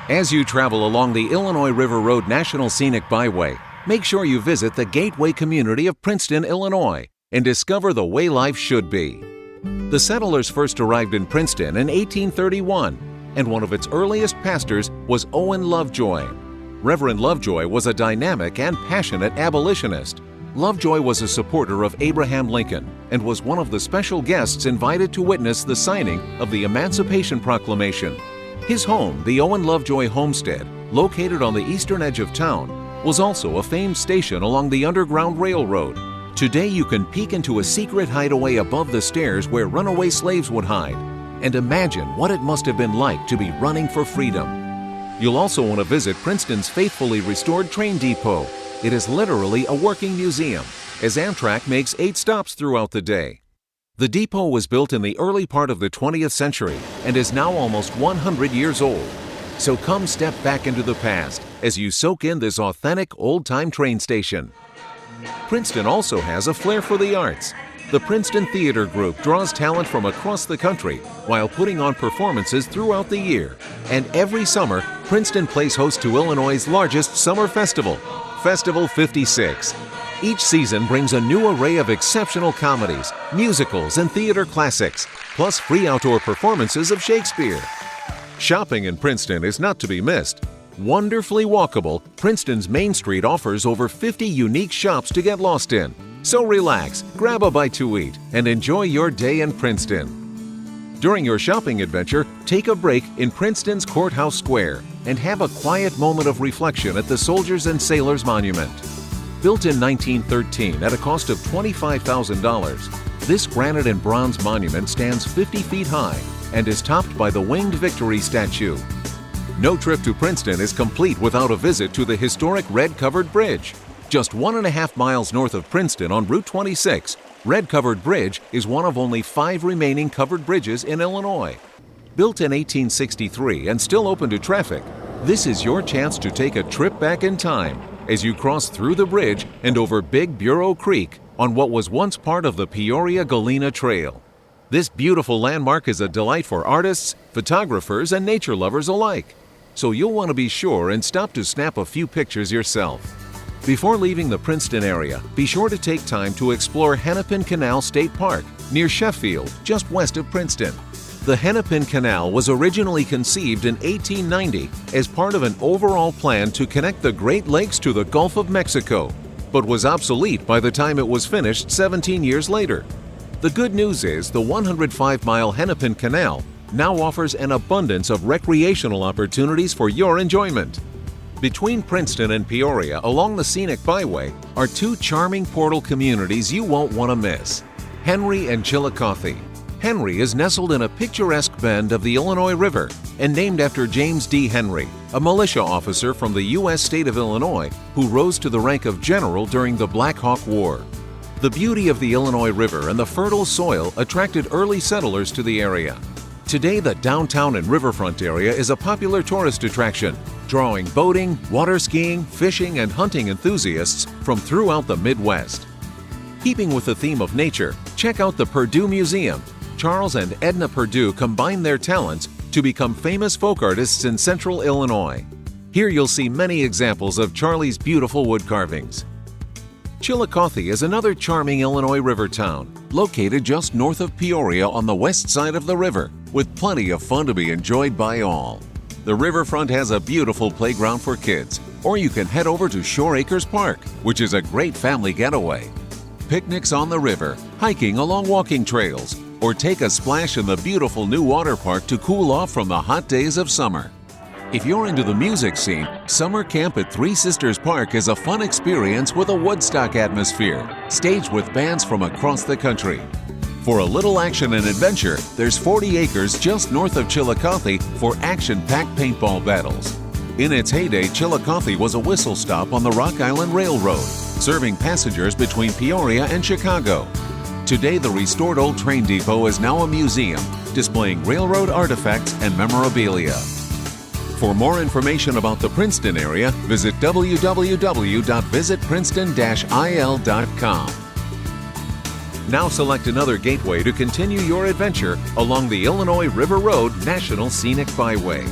As you travel along the Illinois River Road National Scenic Byway, make sure you visit the gateway community of Princeton, Illinois, and discover the way life should be. The settlers first arrived in Princeton in 1831, and one of its earliest pastors was Owen Lovejoy. Reverend Lovejoy was a dynamic and passionate abolitionist. Lovejoy was a supporter of Abraham Lincoln and was one of the special guests invited to witness the signing of the Emancipation Proclamation. His home, the Owen Lovejoy Homestead, located on the eastern edge of town, was also a famed station along the Underground Railroad. Today you can peek into a secret hideaway above the stairs where runaway slaves would hide, and imagine what it must have been like to be running for freedom. You'll also want to visit Princeton's faithfully restored train depot. It is literally a working museum, as AMTRAK makes 8 stops throughout the day. The depot was built in the early part of the 20th century and is now almost 100 years old. So come step back into the past as you soak in this authentic old-time train station. Princeton also has a flair for the arts. The Princeton Theater Group draws talent from across the country while putting on performances throughout the year. And every summer, Princeton plays host to Illinois' largest summer festival, Festival 56. Each season brings a new array of exceptional comedies, musicals, and theater classics, plus free outdoor performances of Shakespeare. Shopping in Princeton is not to be missed. Wonderfully walkable, Princeton's Main Street offers over 50 unique shops to get lost in. So relax, grab a bite to eat, and enjoy your day in Princeton. During your shopping adventure, take a break in Princeton's Courthouse Square and have a quiet moment of reflection at the Soldiers and Sailors Monument. Built in 1913 at a cost of $25,000, this granite and bronze monument stands 50 feet high and is topped by the Winged Victory statue. No trip to Princeton is complete without a visit to the historic Red Covered Bridge. Just 1.5 miles north of Princeton on Route 26, Red Covered Bridge is one of only 5 remaining covered bridges in Illinois. Built in 1863 and still open to traffic, this is your chance to take a trip back in time as you cross through the bridge and over Big Bureau Creek on what was once part of the Peoria-Galena Trail. This beautiful landmark is a delight for artists, photographers, and nature lovers alike. So you'll want to be sure and stop to snap a few pictures yourself. Before leaving the Princeton area, be sure to take time to explore Hennepin Canal State Park near Sheffield, just west of Princeton. The Hennepin Canal was originally conceived in 1890 as part of an overall plan to connect the Great Lakes to the Gulf of Mexico, but was obsolete by the time it was finished 17 years later. The good news is the 105-mile Hennepin Canal now offers an abundance of recreational opportunities for your enjoyment. Between Princeton and Peoria along the Scenic Byway are 2 charming portal communities you won't want to miss, Henry and Chillicothe. Henry is nestled in a picturesque bend of the Illinois River and named after James D. Henry, a militia officer from the U.S. state of Illinois who rose to the rank of general during the Black Hawk War. The beauty of the Illinois River and the fertile soil attracted early settlers to the area. Today, the downtown and riverfront area is a popular tourist attraction, drawing boating, water skiing, fishing, and hunting enthusiasts from throughout the Midwest. Keeping with the theme of nature, check out the Purdue Museum. Charles and Edna Purdue combined their talents to become famous folk artists in central Illinois. Here you'll see many examples of Charlie's beautiful wood carvings. Chillicothe is another charming Illinois river town, located just north of Peoria on the west side of the river, with plenty of fun to be enjoyed by all. The riverfront has a beautiful playground for kids, or you can head over to Shore Acres Park, which is a great family getaway. Picnics on the river, hiking along walking trails, or take a splash in the beautiful new water park to cool off from the hot days of summer. If you're into the music scene, summer camp at Three Sisters Park is a fun experience with a Woodstock atmosphere, staged with bands from across the country. For a little action and adventure, there's 40 acres just north of Chillicothe for action-packed paintball battles. In its heyday, Chillicothe was a whistle stop on the Rock Island Railroad, serving passengers between Peoria and Chicago. Today, the restored old train depot is now a museum, displaying railroad artifacts and memorabilia. For more information about the Princeton area, visit www.visitprinceton-il.com. Now select another gateway to continue your adventure along the Illinois River Road National Scenic Byway.